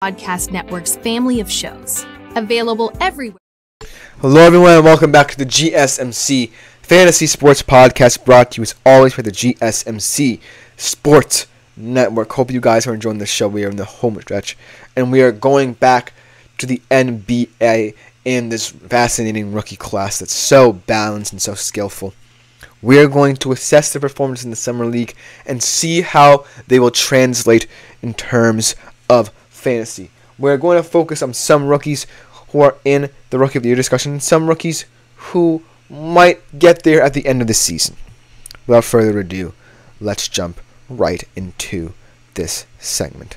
Podcast Network's family of shows. Available everywhere. Hello everyone and welcome back to the GSMC Fantasy Sports Podcast, brought to you as always by the GSMC Sports Network. Hope you guys are enjoying the show. We are in the home stretch and we are going back to the NBA in this fascinating rookie class that's so balanced and so skillful. We are going to assess their performance in the Summer League and see how they will translate in terms of fantasy. We're going to focus on some rookies who are in the Rookie of the Year discussion and some rookies who might get there at the end of the season. Without further ado, let's jump right into this segment.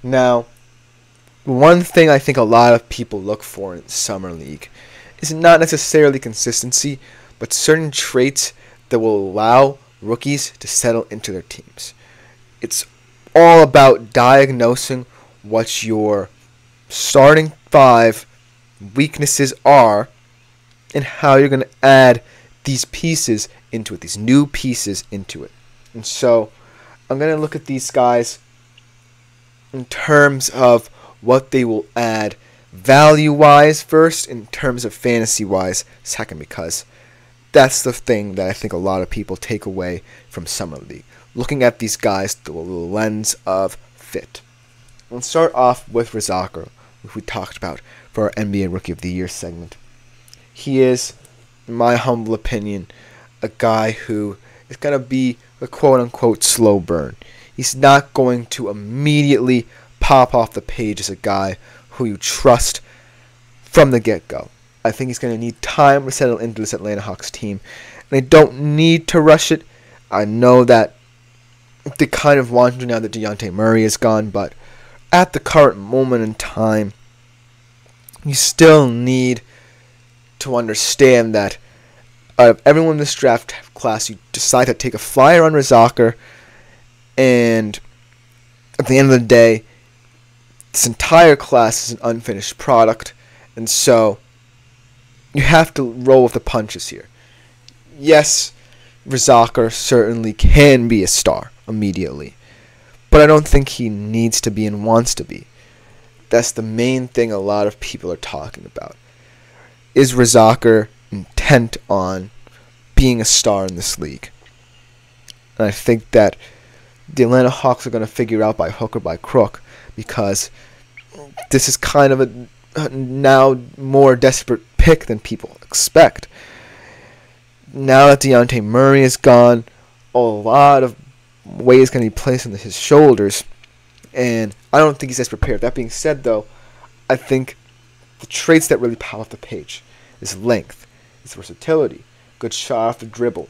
Now, one thing I think a lot of people look for in Summer League is not necessarily consistency, but certain traits that will allow rookies to settle into their teams. It's all about diagnosing what your starting five weaknesses are and how you're going to add these pieces into it, these new pieces into it. And so I'm going to look at these guys in terms of what they will add value-wise first, in terms of fantasy-wise second, because that's the thing that I think a lot of people take away from Summer League. Looking at these guys through a lens of fit. Let's start off with Razaka, which we talked about for our NBA Rookie of the Year segment. He is, in my humble opinion, a guy who is going to be a quote-unquote slow burn. He's not going to immediately pop off the page as a guy who you trust from the get-go. I think he's going to need time to settle into this Atlanta Hawks team, and they don't need to rush it. I know that they kind of want to now that Dejounte Murray is gone, but at the current moment in time, you still need to understand that out of everyone in this draft class, you decide to take a flyer on Razaka, and at the end of the day, this entire class is an unfinished product, and so you have to roll with the punches here. Yes, Razaka certainly can be a star immediately, but I don't think he needs to be and wants to be. That's the main thing a lot of people are talking about. Is Razaka intent on being a star in this league? And I think that the Atlanta Hawks are going to figure out by hook or by crook, because this is kind of a now more desperate pick than people expect. Now that Dejounte Murray is gone, a lot of weight is going to be placed on his shoulders, and I don't think he's as prepared. That being said, though, I think the traits that really pop off the page is length, his versatility, good shot off the dribble,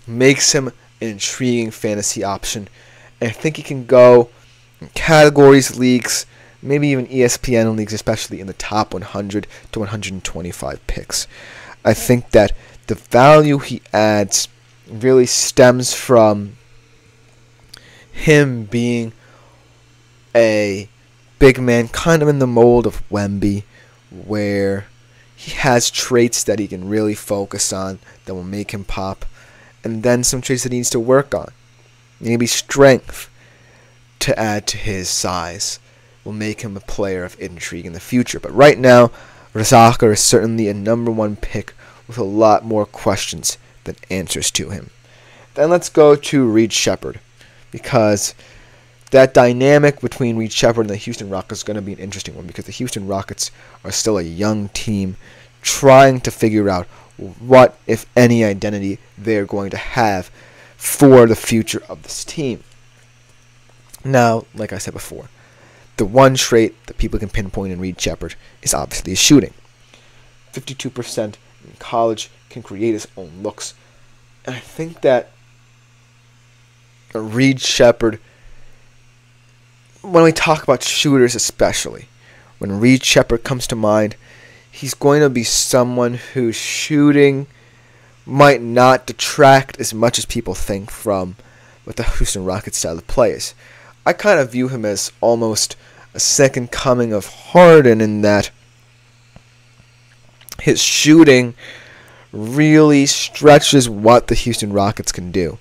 makes him an intriguing fantasy option, and I think he can go in categories, leagues, maybe even ESPN leagues, especially in the top 100 to 125 picks. I think that the value he adds really stems from him being a big man kind of in the mold of Wemby, where he has traits that he can really focus on that will make him pop, and then some traits that he needs to work on. Maybe strength to add to his size will make him a player of intrigue in the future. But right now, Razaka is certainly a number one pick with a lot more questions than answers to him. Then let's go to Reed Sheppard, because that dynamic between Reed Sheppard and the Houston Rockets is going to be an interesting one, because the Houston Rockets are still a young team trying to figure out what, if any, identity they're going to have for the future of this team. Now, like I said before, the one trait that people can pinpoint in Reed Sheppard is obviously his shooting. 52% in college, can create his own looks. And I think that Reed Sheppard, when we talk about shooters especially, when Reed Sheppard comes to mind, he's going to be someone whose shooting might not detract as much as people think from what the Houston Rockets style of play is. I kind of view him as almost a second coming of Harden, in that his shooting really stretches what the Houston Rockets can do.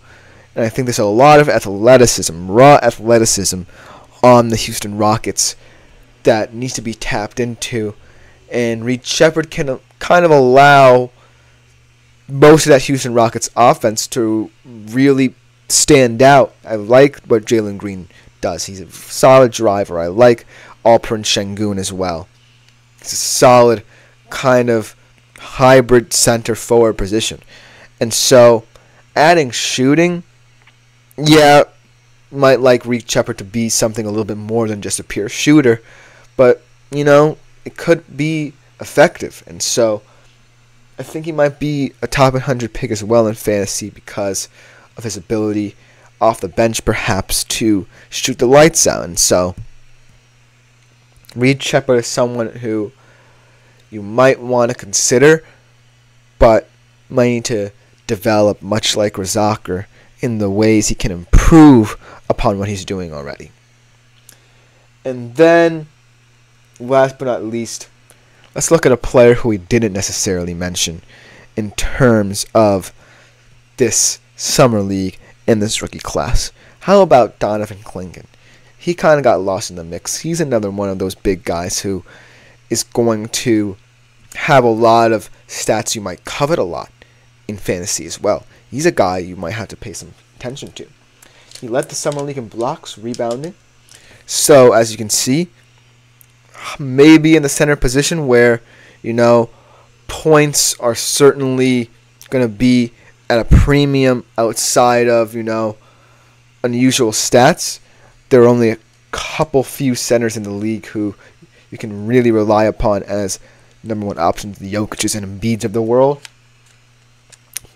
And I think there's a lot of athleticism, raw athleticism, on the Houston Rockets that needs to be tapped into. And Reed Sheppard can kind of allow most of that Houston Rockets offense to really stand out. I like what Jalen Green does. He's a solid driver. I like Alperen Şengün as well. It's a solid kind of hybrid center forward position. And so adding shooting, yeah, might like Reed Sheppard to be something a little bit more than just a pure shooter, but it could be effective. And so I think he might be a top 100 pick as well in fantasy because of his ability off the bench perhaps to shoot the lights out. And so Reed Sheppard is someone who you might want to consider, but might need to develop, much like Razaker, in the ways he can improve upon what he's doing already. And then, last but not least, let's look at a player who we didn't necessarily mention in terms of this summer league and this rookie class. How about Donovan Clingan? He kind of got lost in the mix. He's another one of those big guys who is going to have a lot of stats you might covet a lot in fantasy as well. He's a guy you might have to pay some attention to. He led the summer league in blocks, rebounding. So, as you can see, maybe in the center position where, points are certainly going to be at a premium outside of, unusual stats. There are only a few centers in the league who you can really rely upon as number one options, the Jokic's and Embiid's of the world.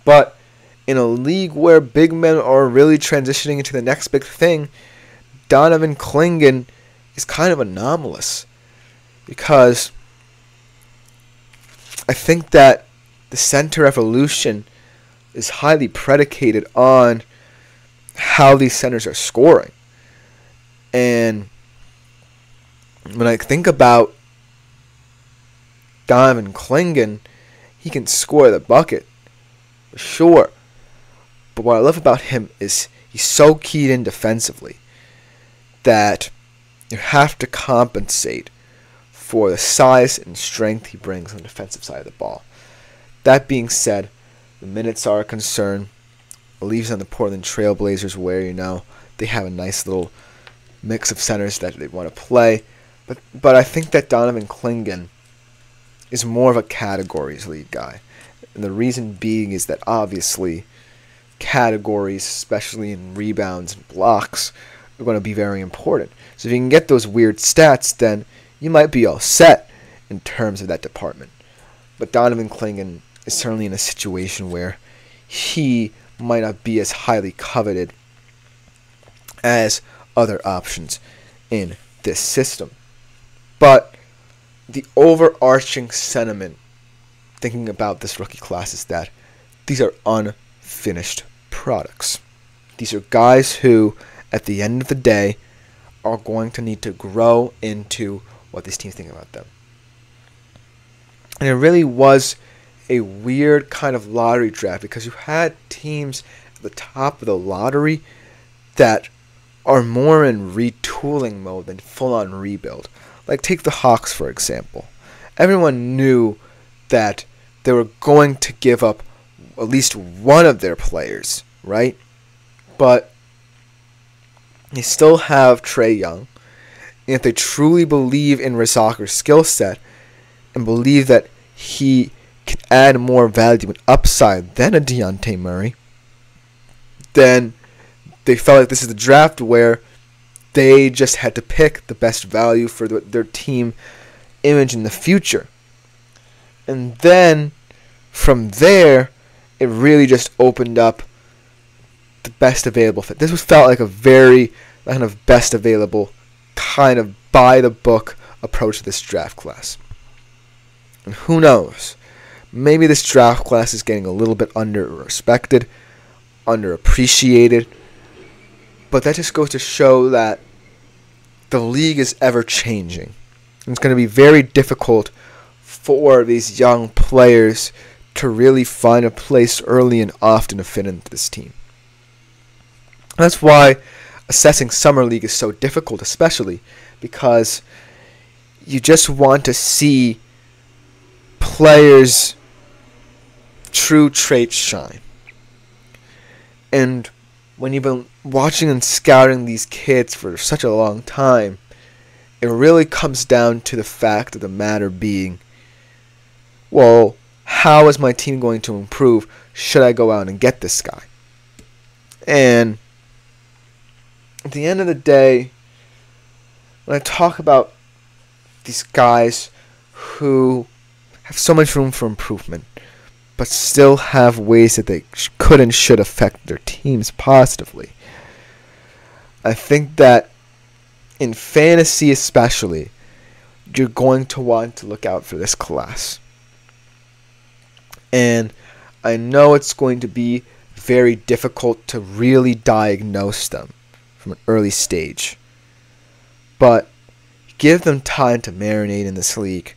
But in a league where big men are really transitioning into the next big thing, Donovan Clingan is kind of anomalous because I think that the center evolution is highly predicated on how these centers are scoring. And when I think about Donovan Clingan, he can score the bucket, for sure. But what I love about him is he's so keyed in defensively that you have to compensate for the size and strength he brings on the defensive side of the ball. That being said, the minutes are a concern. It leaves on the Portland Trail Blazers where, they have a nice little mix of centers that they want to play. But I think that Donovan Clingan is more of a categories lead guy. And the reason being is that obviously categories, especially in rebounds and blocks, are going to be very important. So if you can get those weird stats, then you might be all set in terms of that department. But Donovan Clingan is certainly in a situation where he might not be as highly coveted as other options in this system. But the overarching sentiment thinking about this rookie class is that these are unfinished products. These are guys who, at the end of the day, are going to need to grow into what this team's thinking about them. And it really was a weird kind of lottery draft because you had teams at the top of the lottery that are more in retooling mode than full-on rebuild. Like, take the Hawks, for example. Everyone knew that they were going to give up at least one of their players, right? But they still have Trae Young. And if they truly believe in Razaker's skill set and believe that he can add more value and upside than a Dejounte Murray, then they felt like this is the draft where they just had to pick the best value for their team image in the future. And then from there, it really just opened up the best available fit. This felt like a very kind of best available, kind of by the book approach to this draft class. And who knows? Maybe this draft class is getting a little bit under-respected, underappreciated. But that just goes to show that the league is ever-changing. It's going to be very difficult for these young players to really find a place early and often to fit into this team. That's why assessing Summer League is so difficult, especially because you just want to see players' true traits shine. And when you've been watching and scouting these kids for such a long time, it really comes down to the fact of the matter being, well, how is my team going to improve? Should I go out and get this guy? And at the end of the day, when I talk about these guys who have so much room for improvement, but still have ways that they could and should affect their teams positively, I think that in fantasy especially, you're going to want to look out for this class. And I know it's going to be very difficult to really diagnose them from an early stage, but give them time to marinate in this league,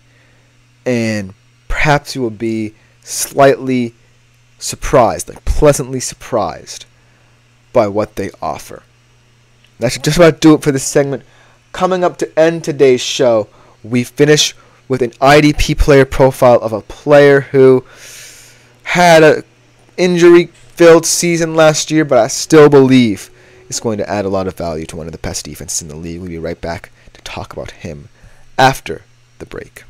and perhaps you will be slightly surprised, like pleasantly surprised by what they offer. That should just about do it for this segment. Coming up to end today's show, we finish with an IDP player profile of a player who had an injury-filled season last year, but I still believe is going to add a lot of value to one of the best defenses in the league. We'll be right back to talk about him after the break.